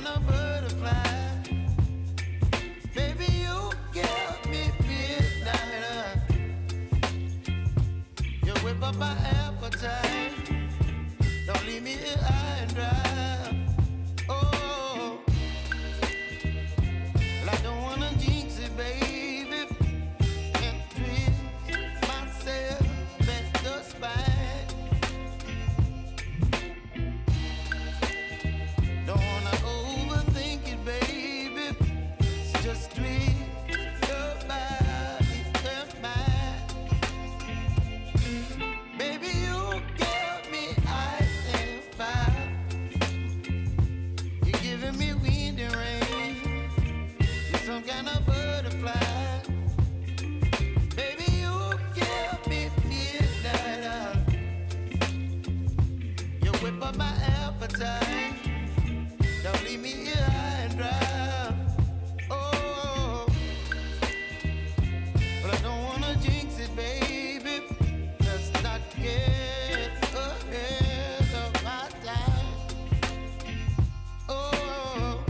kind of butterfly. Baby, you give me midnight. You whip up my appetite. Don't leave me here high and dry. Oh, well, I don't wanna jinx it, baby, and twist myself at the spine. Don't wanna overthink it, baby. It's just twist your body and mine. Baby, you give me ice and fire. You're giving me wind and rain. You're some kind of butterfly. Baby, you give me midnight. You whip up my appetite. Don't leave me here high and dry. Oh, but I don't wanna jinx it, baby. Let's not get ahead of my time. Oh,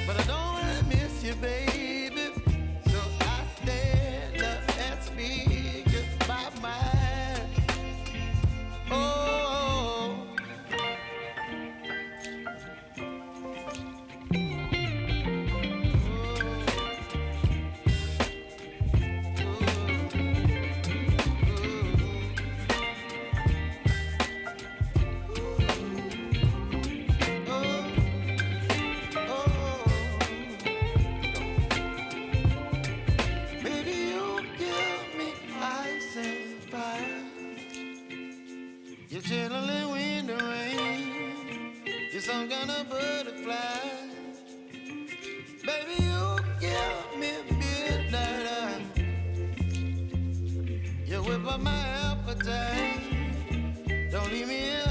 but I don't wanna miss you, baby. So I stand up and speak my mind. Oh. Baby, you give me ice and fire. You're chilling wind and rain. You're some kind of butterfly. Baby, you give me midnight. You whip up my appetite. Don't leave me here